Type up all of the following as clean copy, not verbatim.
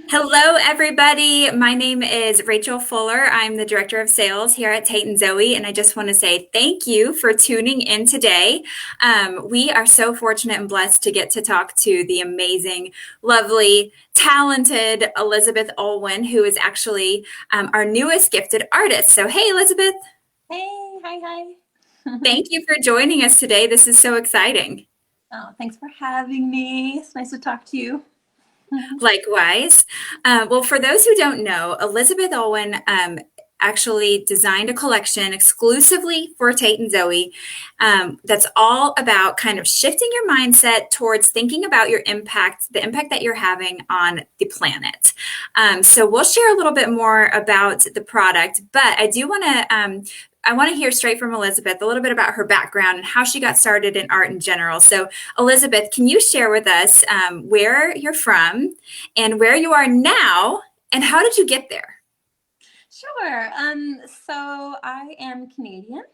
Hello, everybody. My name is Rachel Fuller. I'm the Director of Sales here at Tate Zoey, and I just want to say thank you for tuning in today. We are so fortunate and blessed to get to talk to the amazing, lovely, talented Elizabeth Olwen, who is actually our newest gifted artist. So, hey, Elizabeth, Hey, hi. thank you for joining us today. This is so exciting. Oh, thanks for having me. It's nice to talk to you. Likewise. Well, for those who don't know, Elizabeth Owen actually designed a collection exclusively for Tate and Zoe that's all about kind of shifting your mindset towards thinking about your impact, the impact that you're having on the planet. So we'll share a little bit more about the product, but I want to hear straight from Elizabeth a little bit about her background and how she got started in art in general. So, Elizabeth, can you share with us where you're from and where you are now, and how did you get there? Sure. So I am Canadian.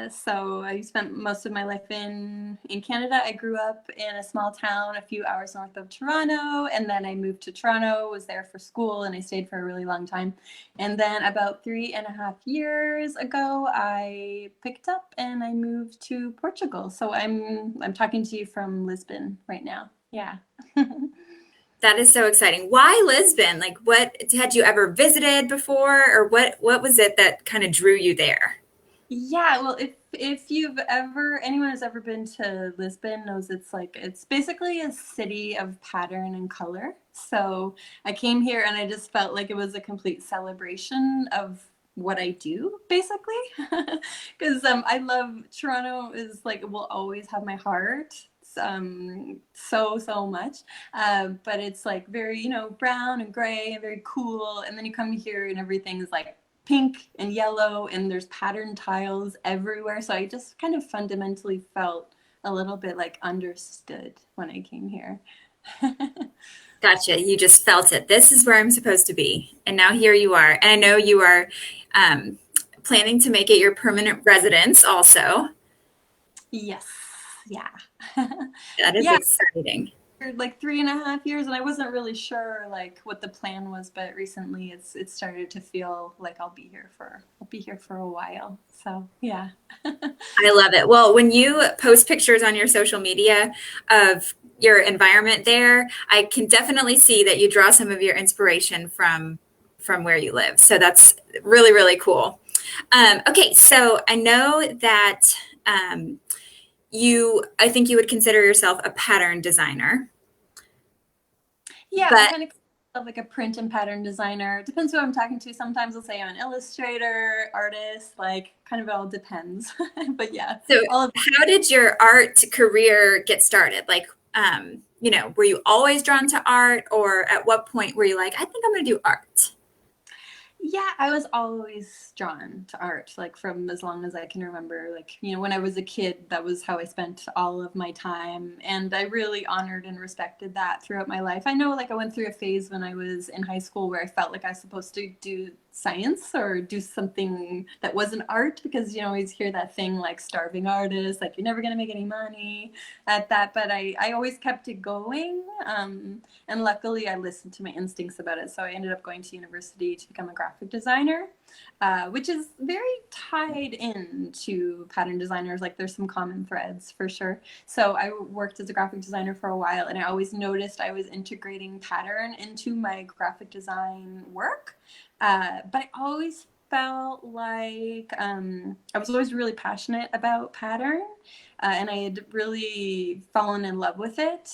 So I spent most of my life in Canada. I grew up in a small town a few hours north of Toronto, and then I moved to Toronto, was there for school, and I stayed for a really long time. And then about 3.5 years ago, I picked up and I moved to Portugal. So I'm talking to you from Lisbon right now. Yeah. That is so exciting. Why Lisbon? Like, what had you ever visited before, or what was it that kind of drew you there? Yeah, well, if you've ever anyone who's ever been to Lisbon knows it's basically a city of pattern and color. So I came here and I just felt like it was a complete celebration of what I do, basically. Because I love Toronto is like will always have my heart. So much, but it's like very brown and gray and very cool, and then you come here and everything is like pink and yellow and there's patterned tiles everywhere. So I just kind of fundamentally felt a little bit like understood when I came here. Gotcha. You just felt it. This is where I'm supposed to be. And now here you are. And I know you are um, planning to make it your permanent residence also. Yes. Yeah. That is Yeah, exciting. for like 3.5 years and I wasn't really sure like what the plan was, but recently it's started to feel like I'll be here for a while. So yeah. I love it. Well, when you post pictures on your social media of your environment there, I can definitely see that you draw some of your inspiration from where you live. So that's really, really cool. Okay, so I know that um, I think you would consider yourself a pattern designer, Yeah, I but kind of like a print and pattern designer. Depends who I'm talking to. Sometimes I'll say I'm an illustrator, artist, like kind of it all depends. But yeah, so all of how did your art career get started? Like, were you always drawn to art, or at what point were you like, I think I'm going to do art? Yeah, I was always drawn to art, like from as long as I can remember. Like, when I was a kid, that was how I spent all of my time. And I really honored and respected that throughout my life. I know, like, I went through a phase when I was in high school where I felt like I was supposed to do science or do something that wasn't art because, you always hear that thing like starving artists, like, you're never going to make any money at that. But I always kept it going. And luckily, I listened to my instincts about it. So I ended up going to university to become a graphic designer, which is very tied into pattern designers. Like there's some common threads for sure. So I worked as a graphic designer for a while, and I always noticed I was integrating pattern into my graphic design work. But I always felt like I was always really passionate about pattern, and I had really fallen in love with it.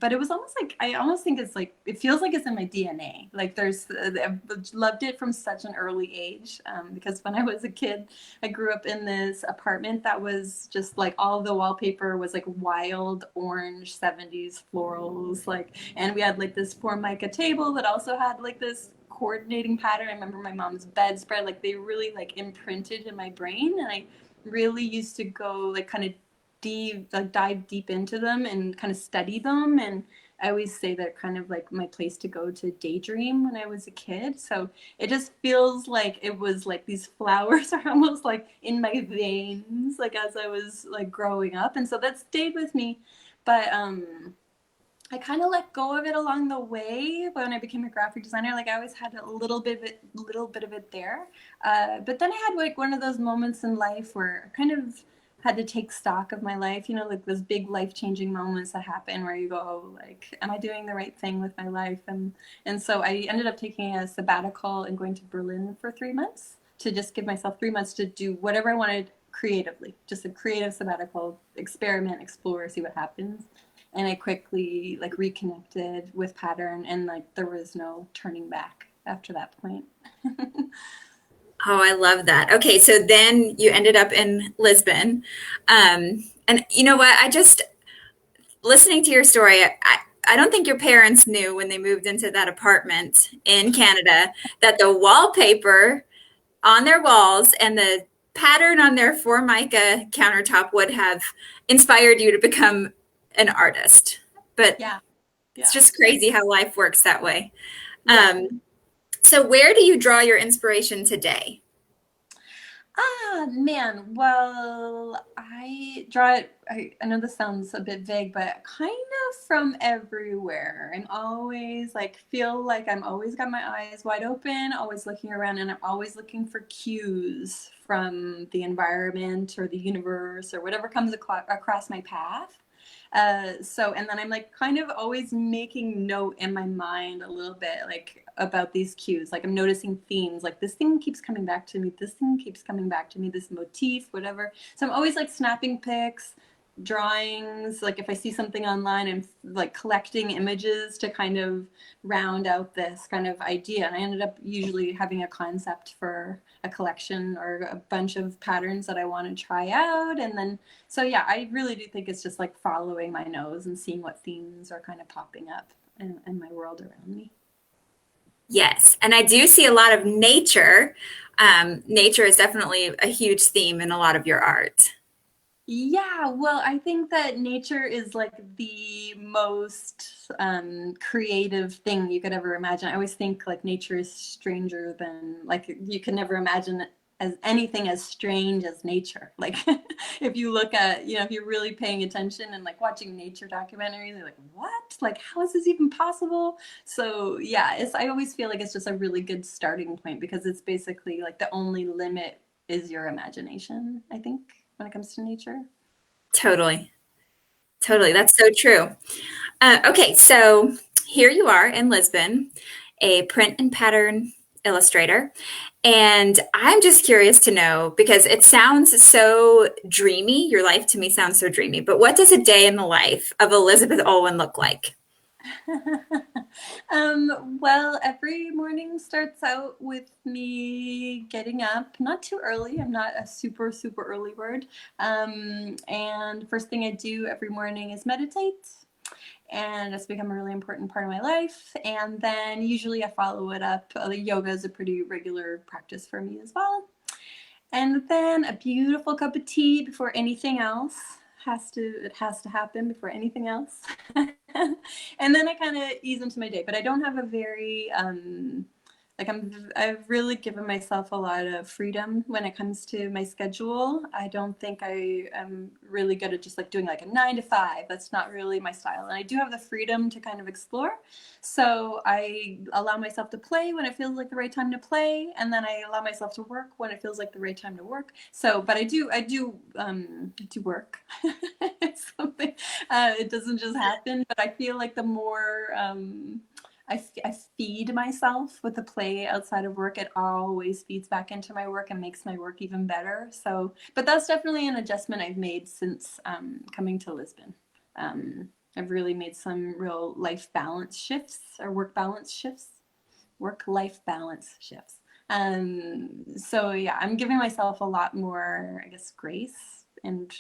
But it was almost like I almost think it's like it feels like it's in my DNA. Like I've loved it from such an early age, because when I was a kid, I grew up in this apartment that was just like all the wallpaper was like wild orange 70s florals, like, and we had like this formica table that also had like this coordinating pattern. I remember my mom's bedspread, like they really like imprinted in my brain, and I really used to go like kind of dive deep into them and kind of study them. And I always say they're kind of like my place to go to daydream when I was a kid. So it just feels like it was like these flowers are almost like in my veins, like as I was like growing up. And so that stayed with me. But I kind of let go of it along the way when I became a graphic designer. Like I always had a little bit of it there. But then I had like one of those moments in life where I kind of had to take stock of my life. You know, like those big life changing moments that happen where you go like, am I doing the right thing with my life? And so I ended up taking a sabbatical and going to Berlin for 3 months to just give myself 3 months to do whatever I wanted creatively, just a creative sabbatical, experiment, explore, see what happens. And I quickly like reconnected with pattern, and like there was no turning back after that point. Oh, I love that. Okay, so then you ended up in Lisbon. And you know what? I just, listening to your story, I don't think your parents knew when they moved into that apartment in Canada that the wallpaper on their walls and the pattern on their Formica countertop would have inspired you to become an artist. But Yeah, it's yeah, just crazy how life works that way. yeah. Um, so, where do you draw your inspiration today? Ah, man. Well, I draw it. I know this sounds a bit vague, but kind of from everywhere. I'm always like, feel like I'm always got my eyes wide open, always looking around, and I'm always looking for cues from the environment or the universe or whatever comes across my path. And then I'm like kind of always making note in my mind a little bit like about these cues. Like I'm noticing themes, like this thing keeps coming back to me, this thing keeps coming back to me, this motif, whatever. So I'm always like snapping pics, drawings. Like if I see something online, I'm like collecting images to kind of round out this kind of idea. And I ended up usually having a concept for a collection or a bunch of patterns that I want to try out. And then so yeah, I really do think it's just like following my nose and seeing what themes are kind of popping up in my world around me. Yes, and I do see a lot of nature. Nature is definitely a huge theme in a lot of your art. Yeah, well, I think that nature is like the most creative thing you could ever imagine. I always think like nature is stranger than like you could never imagine as anything as strange as nature. Like if you look at, you know, if you're really paying attention and like watching nature documentaries, you're like, what? Like, how is this even possible? So yeah, I always feel like it's just a really good starting point because it's basically like the only limit is your imagination, I think, when it comes to nature. Totally, totally. That's so true. Okay, so here you are in Lisbon, a print and pattern illustrator. And I'm just curious to know because it sounds so dreamy. Your life to me sounds so dreamy. But what does a day in the life of Elizabeth Olwen look like? Well, every morning starts out with me getting up, not too early. I'm not a super early bird. And first thing I do every morning is meditate. And it's become a really important part of my life. And then usually I follow it up. Yoga is a pretty regular practice for me as well. And then a beautiful cup of tea before anything else it has to happen before anything else. And then I kind of ease into my day, but I don't have a very like I've really given myself a lot of freedom when it comes to my schedule. I don't think I am really good at just like doing like a 9 to 5. That's not really my style. And I do have the freedom to kind of explore. So I allow myself to play when it feels like the right time to play, and then I allow myself to work when it feels like the right time to work. So, but I do work. It's something. It doesn't just happen, but I feel like the more I feed myself with the play outside of work, it always feeds back into my work and makes my work even better. So, but that's definitely an adjustment I've made since coming to Lisbon. Um, I've really made some real life balance shifts or work life balance shifts. So yeah, I'm giving myself a lot more, I guess, grace and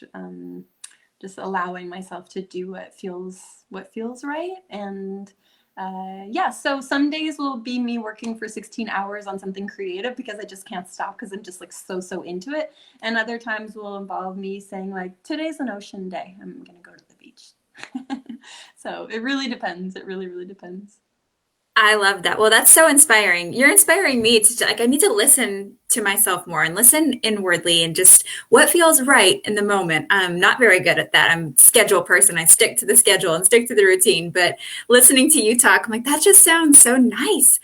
just allowing myself to do what feels right. And yeah, so some days will be me working for 16 hours on something creative because I just can't stop because I'm just like so into it. And other times will involve me saying like, today's an ocean day. I'm gonna go to the beach. So it really depends. It really depends. I love that. Well, that's so inspiring. You're inspiring me to like I need to listen to myself more and listen inwardly and just what feels right in the moment. I'm not very good at that. I'm a schedule person. I stick to the schedule and stick to the routine, but listening to you talk, I'm like that just sounds so nice.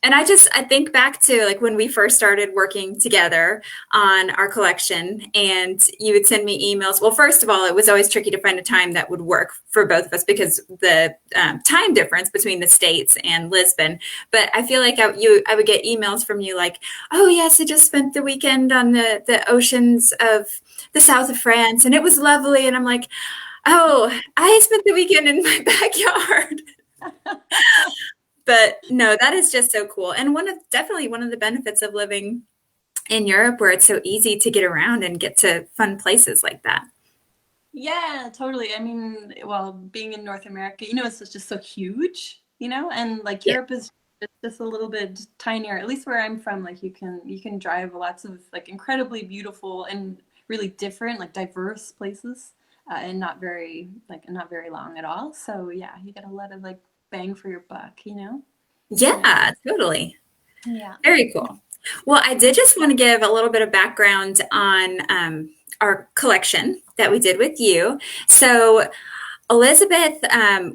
And I think back to like when we first started working together on our collection, and you would send me emails. Well, first of all, it was always tricky to find a time that would work for both of us because the time difference between the states and Lisbon. But I feel like I would get emails from you like, "Oh yes, I just spent the weekend on the oceans of the south of France, and it was lovely." And I'm like, "Oh, I spent the weekend in my backyard." But no, that is just so cool. And definitely one of the benefits of living in Europe where it's so easy to get around and get to fun places like that. Yeah, totally. I mean, well, being in North America, it's just so huge, and like Yeah. Europe is just a little bit tinier. At least where I'm from, like you can drive lots of like incredibly beautiful and really different, like diverse places, and not very long at all. So yeah, you get a lot of like bang for your buck. Yeah, Yeah, totally. yeah. Very cool. Well, I did just want to give a little bit of background on our collection that we did with you. So Elizabeth,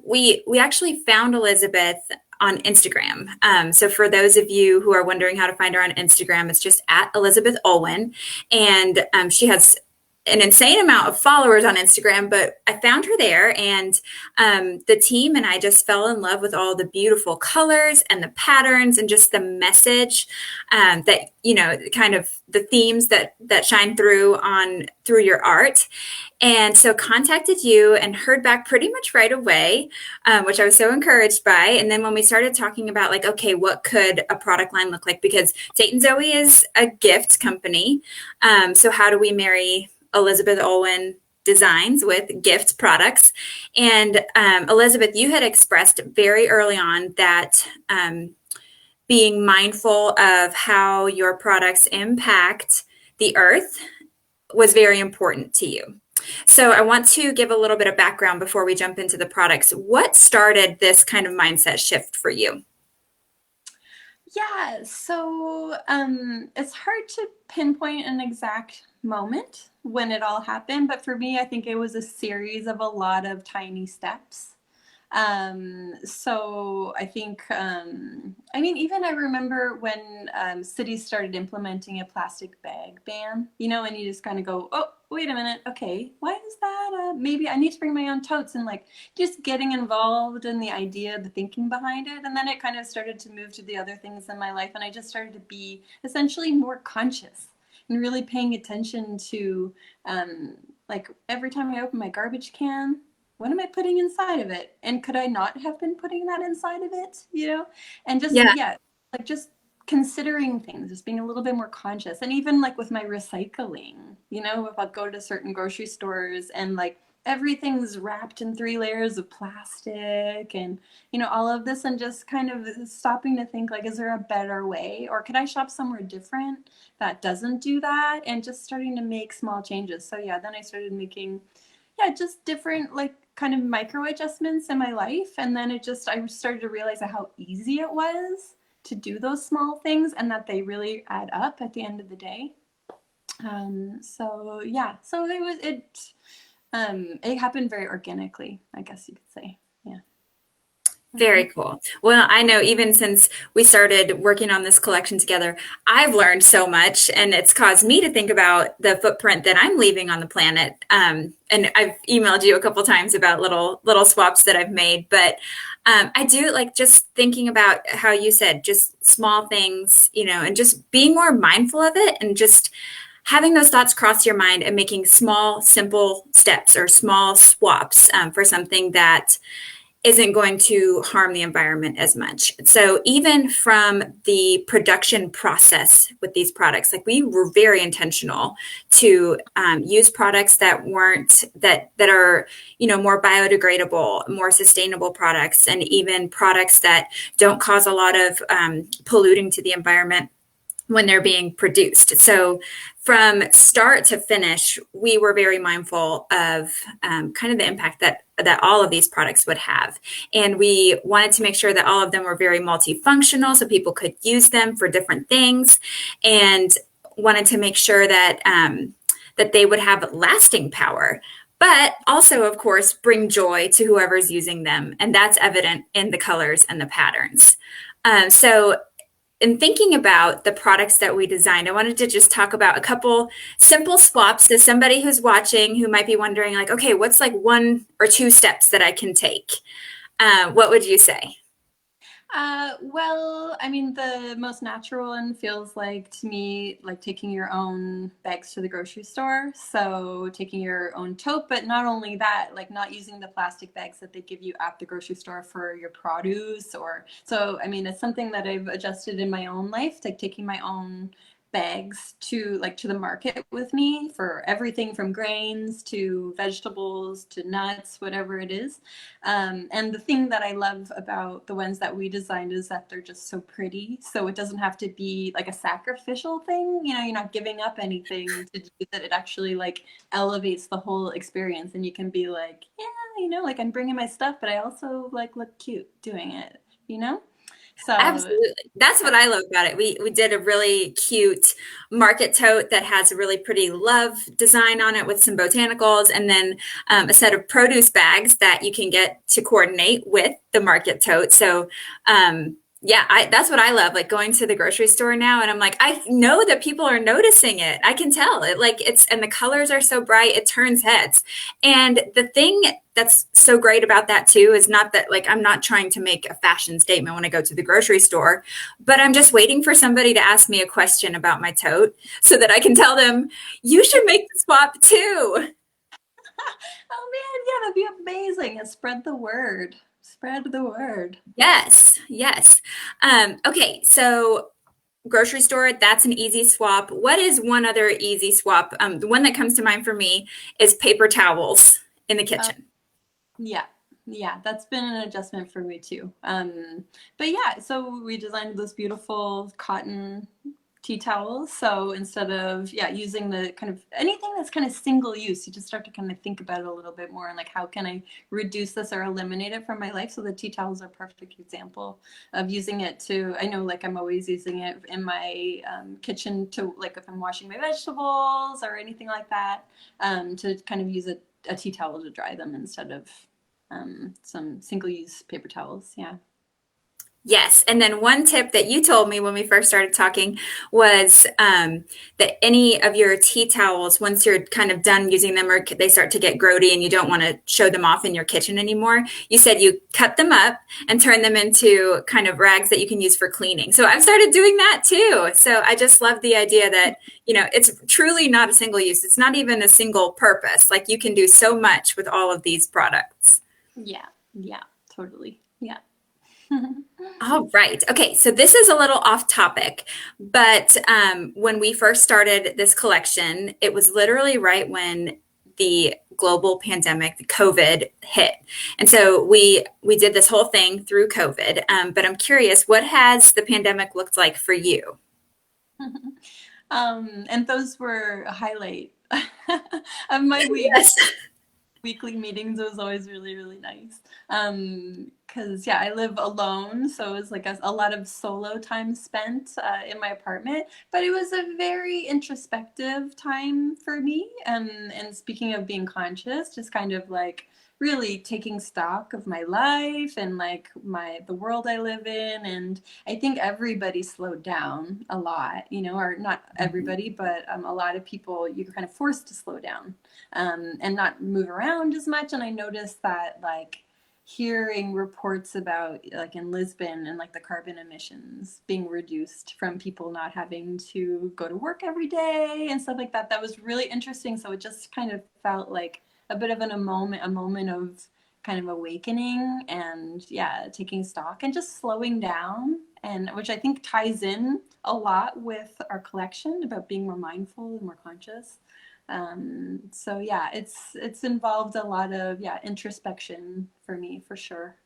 we actually found Elizabeth on Instagram. So for those of you who are wondering how to find her on Instagram, it's just at Elizabeth Olwen, and she has an insane amount of followers on Instagram. But I found her there, and the team and I just fell in love with all the beautiful colors and the patterns and just the message that kind of the themes that shine through your art. And so contacted you and heard back pretty much right away, which I was so encouraged by. And then when we started talking about like, okay, what could a product line look like? Because Tate Zoey is a gift company. So how do we marry Elizabeth Olwen designs with gift products? And Elizabeth, you had expressed very early on that being mindful of how your products impact the earth was very important to you. So I want to give a little bit of background before we jump into the products. What started this kind of mindset shift for you? Yeah, so it's hard to pinpoint an exact moment when it all happened, but for me, I think it was a series of a lot of tiny steps. So I think, I mean, even I remember when cities started implementing a plastic bag ban, and you just kind of go, oh, wait a minute, okay, why is that? Maybe I need to bring my own totes, and like just getting involved in the idea, the thinking behind it. And then it kind of started to move to the other things in my life, and I just started to be essentially more conscious and really paying attention to, like every time I open my garbage can, what am I putting inside of it? And could I not have been putting that inside of it? And just, Yeah, yeah, like just considering things, just being a little bit more conscious. And even like with my recycling, if I go to certain grocery stores and like everything's wrapped in 3 layers of plastic and, all of this, and just kind of stopping to think like, is there a better way? Or could I shop somewhere different that doesn't do that? And just starting to make small changes. So yeah, then I started making, yeah, just different like kind of micro adjustments in my life. And then I started to realize how easy it was to do those small things and that they really add up at the end of the day. So yeah, so it happened very organically, I guess you could say. Yeah. very Hmm. cool. Well, I know even since we started working on this collection together, I've learned so much, and it's caused me to think about the footprint that I'm leaving on the planet. And I've emailed you a couple times about little swaps that I've made, but I do like just thinking about how you said just small things, and just being more mindful of it, and just having those thoughts cross your mind and making small, simple steps or small swaps for something that isn't going to harm the environment as much. So even from the production process with these products, like we were very intentional to use products that weren't that are more biodegradable, more sustainable products, and even products that don't cause a lot of polluting to the environment. when they're being produced. So from start to finish, we were very mindful of kind of the impact that all of these products would have. And we wanted to make sure that all of them were very multifunctional so people could use them for different things, and wanted to make sure that that they would have lasting power, but also, of course, bring joy to whoever's using them. And that's evident in the colors and the patterns. So in thinking about the products that we designed, I wanted to just talk about a couple simple swaps. So somebody who's watching who might be wondering, like, okay, what's like one or two steps that I can take? What would you say? Well, I mean, the most natural one feels like to me like taking your own bags to the grocery store. So taking your own tote, but not only that, like not using the plastic bags that they give you at the grocery store for your produce or so. I mean, it's something that I've adjusted in my own life, like taking my own bags to the market with me for everything from grains to vegetables to nuts, whatever it is. And the thing that I love about the ones that we designed is that they're just so pretty. So it doesn't have to be like a sacrificial thing. You know, you're not giving up anything to do that. It actually like elevates the whole experience. And you can be like, yeah, you know, like I'm bringing my stuff, but I also like look cute doing it, you know? So Absolutely. That's what I love about it. We did a really cute market tote that has a really pretty love design on it with some botanicals, and then a set of produce bags that you can get to coordinate with the market tote. So yeah, that's what I love. Like going to the grocery store now, and I'm like, I know that people are noticing it. I can tell it. Like it's and the colors are so bright, it turns heads. And the thing that's so great about that too is not that like I'm not trying to make a fashion statement when I go to the grocery store, but I'm just waiting for somebody to ask me a question about my tote so that I can tell them you should make the swap too. oh man, yeah, that'd be amazing. And spread the word. Spread the word. Yes, yes. Okay, so grocery store, that's an easy swap. What is one other easy swap? The one that comes to mind for me is paper towels in the Uh, kitchen. Yeah, yeah, that's been an adjustment for me too. But yeah, so we designed those beautiful cotton tea towels. So instead of using the kind of anything that's kind of single use, you just start to kind of think about it a little bit more and like how can I reduce this or eliminate it from my life. So the tea towels are a perfect example of using it to. I know like I'm always using it in my kitchen to like if I'm washing my vegetables or anything like that, to kind of use a tea towel to dry them instead of some single-use paper towels. Yeah. Yes. And then one tip that you told me when we first started talking was that any of your tea towels, once you're kind of done using them or they start to get grody and you don't want to show them off in your kitchen anymore, you said you cut them up and turn them into kind of rags that you can use for cleaning. So I've started doing that too. So I just love the idea that, you know, it's truly not a single use. It's not even a single purpose. Like you can do so much with all of these products. Yeah. Yeah. Totally. Yeah. All right. Okay. So this is a little off topic, but when we first started this collection, it was literally right when the global pandemic, the COVID hit, and so we did this whole thing through COVID. But I'm curious, what has the pandemic looked like for you? And those were a highlight of my week. Yes. Weekly meetings was always really, really nice. Because yeah, I live alone, so it was like a lot of solo time spent in my apartment. But it was a very introspective time for me. And speaking of being conscious, just kind of like really taking stock of my life and like the world I live in. And I think everybody slowed down a lot, you know, or not everybody, but a lot of people you're kind of forced to slow down and not move around as much. And I noticed that like hearing reports about like in Lisbon and like the carbon emissions being reduced from people not having to go to work every day and stuff like that, that was really interesting. So it just kind of felt like a bit of a moment of kind of awakening and yeah, taking stock and just slowing down, and which I think ties in a lot with our collection about being more mindful and more conscious. So yeah, it's involved a lot of introspection for me for sure.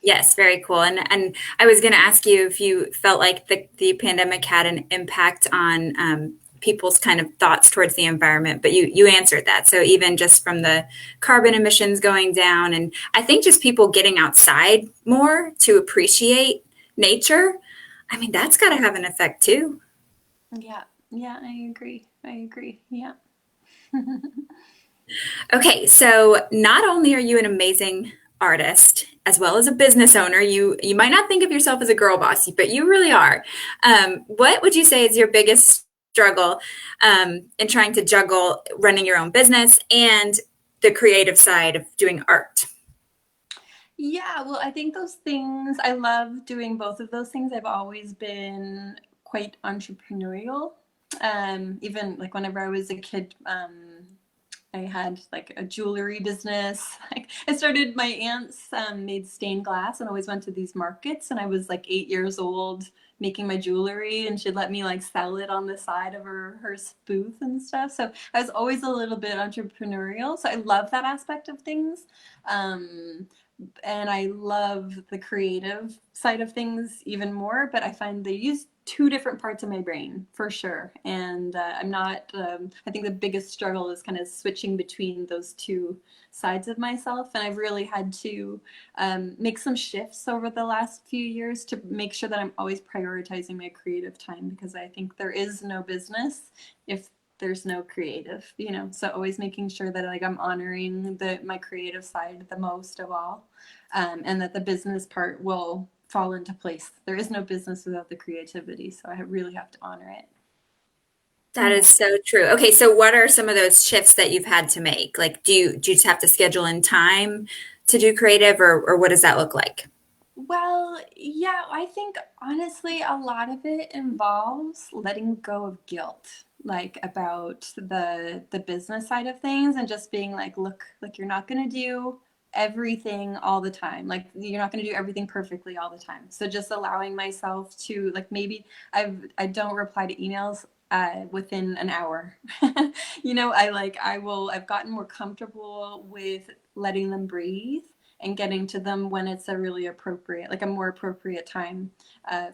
Yes, very cool. And I was going to ask you if you felt like the pandemic had an impact on people's kind of thoughts towards the environment, but you answered that. So even just from the carbon emissions going down, and I think just people getting outside more to appreciate nature, I mean, that's got to have an effect too. Yeah, yeah, I agree. I agree. Yeah. Okay, so not only are you an amazing artist as well as a business owner, you might not think of yourself as a girl boss, but you really are. What would you say is your biggest struggle in trying to juggle running your own business and the creative side of doing art? Yeah, well, I think those things, I love doing both of those things. I've always been quite entrepreneurial. Even like whenever I was a kid, I had like a jewelry business. Like I started, my aunts made stained glass and always went to these markets. And I was like 8 years old making my jewelry, and she'd let me like sell it on the side of her booth and stuff. So I was always a little bit entrepreneurial. So I love that aspect of things. Um, and I love the creative side of things even more, but I find they use two different parts of my brain for sure. And I'm not, I think the biggest struggle is kind of switching between those two sides of myself. And I've really had to make some shifts over the last few years to make sure that I'm always prioritizing my creative time, because I think there is no business if there's no creative, you know. So always making sure that like I'm honoring the my creative side the most of all, and that the business part will fall into place. There is no business without the creativity, so I really have to honor it. That is Yeah. so true. Okay, so what are some of those shifts that you've had to make? Like, do you just have to schedule in time to do creative, or what does that look like? Well, yeah, I think honestly, a lot of it involves letting go of guilt, like about the business side of things, and just being like, look, like you're not gonna do everything all the time. Like you're not gonna do everything perfectly all the time. So just allowing myself to like maybe I don't reply to emails within an hour. You know, I've gotten more comfortable with letting them breathe and getting to them when it's a really appropriate, like a more appropriate time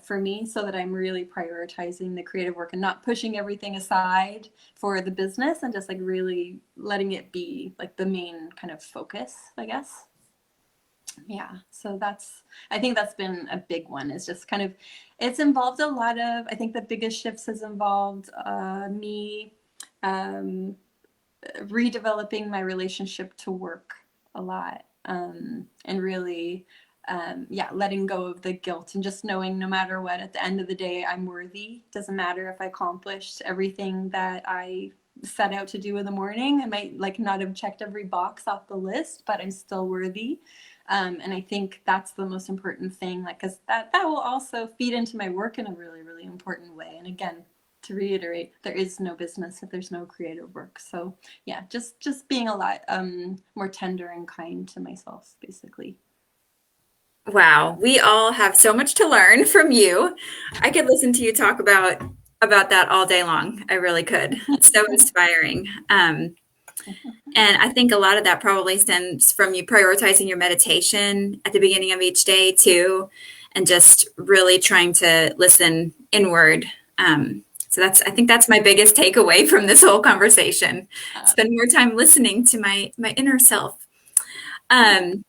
for me, so that I'm really prioritizing the creative work and not pushing everything aside for the business, and just like really letting it be like the main kind of focus, I guess. Yeah, so I think that's been a big one, is just kind of, it's involved a lot of, I think the biggest shifts has involved me um, redeveloping my relationship to work a lot, and really yeah, letting go of the guilt and just knowing no matter what, at the end of the day, I'm worthy. Doesn't matter if I accomplished everything that I set out to do in the morning. I might like not have checked every box off the list, but I'm still worthy. And I think that's the most important thing, like, because that will also feed into my work in a really, really important way. And again, to reiterate, there is no business if there's no creative work. So yeah, just being a lot more tender and kind to myself, basically. Wow, we all have so much to learn from you. I could listen to you talk about that all day long. I really could. It's so inspiring. And I think a lot of that probably stems from you prioritizing your meditation at the beginning of each day too, and just really trying to listen inward. So I think that's my biggest takeaway from this whole conversation. Uh, Spend more time listening to my inner self. Um,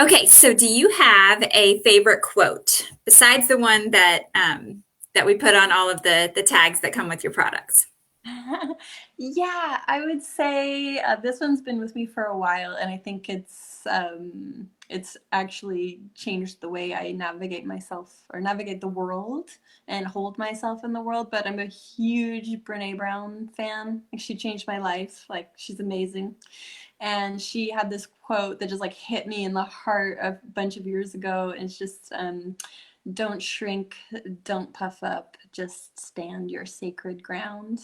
Okay, so do you have a favorite quote besides the one that we put on all of the tags that come with your products? yeah, I would say this one's been with me for a while, and I think it's actually changed the way I navigate myself or navigate the world and hold myself in the world. But I'm a huge Brene Brown fan. Like, she changed my life. Like, she's amazing. And she had this quote that just like hit me in the heart a bunch of years ago. And it's just, don't shrink, don't puff up, just stand your sacred ground.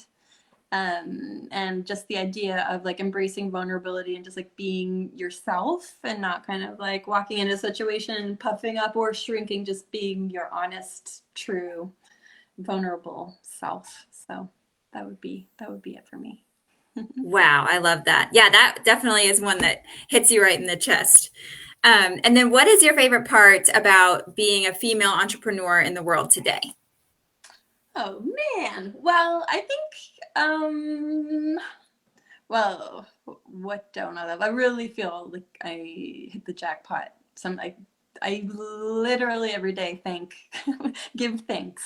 And just the idea of like embracing vulnerability and just like being yourself, and not kind of like walking into a situation puffing up or shrinking, just being your honest, true, vulnerable self. So that would be it for me. Wow, I love that. Yeah, that definitely is one that hits you right in the chest. And then what is your favorite part about being a female entrepreneur in the world today? Oh man. Well, I think well, what don't I love? I really feel like I hit the jackpot. I literally every day give thanks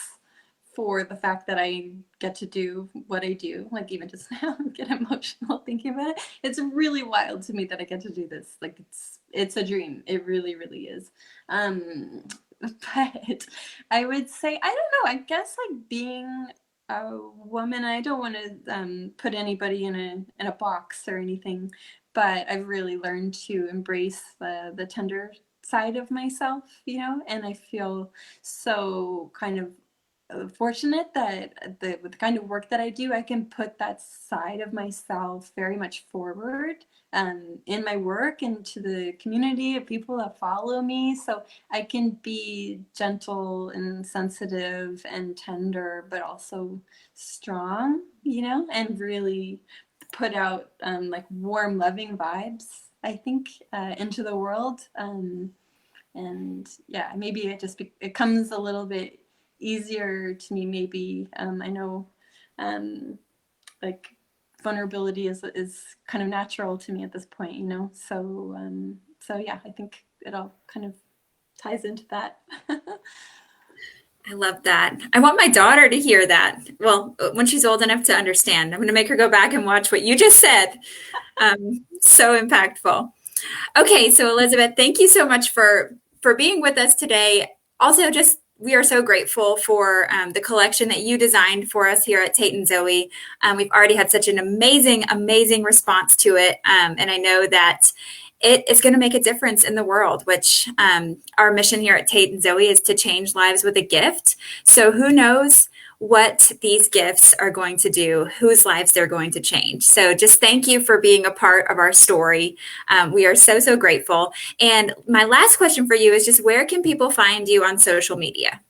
for the fact that I get to do what I do. Like even just now, I get emotional thinking about it. It's really wild to me that I get to do this. Like it's a dream. It really, really is. But I would say I don't know. I guess like being a woman. I don't want to put anybody in a box or anything, but I've really learned to embrace the tender side of myself, and I feel so kind of fortunate that with the kind of work that I do, I can put that side of myself very much forward in my work and to the community of people that follow me. So I can be gentle and sensitive and tender, but also strong, and really put out like warm, loving vibes, I think, into the world. And yeah, maybe it comes a little bit easier to me. Maybe I know like vulnerability is kind of natural to me at this point, so yeah, I think it all kind of ties into that. I love that. I want my daughter to hear that. Well, when she's old enough to understand, I'm going to make her go back and watch what you just said. So impactful. Okay, so Elizabeth, thank you so much for being with us today. Also, just we are so grateful for the collection that you designed for us here at Tate and Zoey. We've already had such an amazing response to it, and I know that it is going to make a difference in the world, which our mission here at Tate and Zoey is to change lives with a gift. So who knows what these gifts are going to do, whose lives they're going to change. So just thank you for being a part of our story. We are so grateful. And my last question for you is just where can people find you on social media?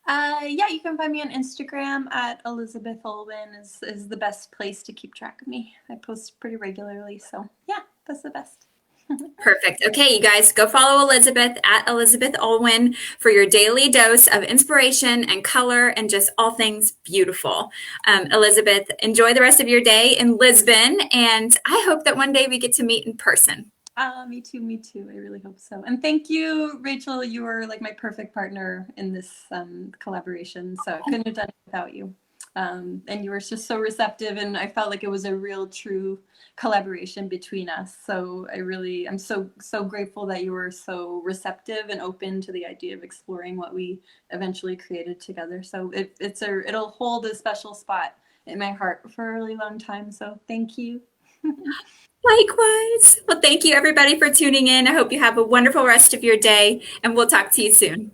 Yeah, you can find me on Instagram at Elizabeth Olwen is the best place to keep track of me. I post pretty regularly, so yeah, that's the best. Perfect. Okay, you guys, go follow Elizabeth at Elizabeth Olwen for your daily dose of inspiration and color and just all things beautiful. Elizabeth, enjoy the rest of your day in Lisbon, and I hope that one day we get to meet in person. Me too, me too. I really hope so. And thank you, Rachel. You were like my perfect partner in this collaboration, so I couldn't have done it without you. And you were just so receptive, and I felt like it was a real, true collaboration between us. So I'm so grateful that you were so receptive and open to the idea of exploring what we eventually created together. So it'll hold a special spot in my heart for a really long time. So thank you. Likewise. Well, thank you everybody for tuning in. I hope you have a wonderful rest of your day, and we'll talk to you soon.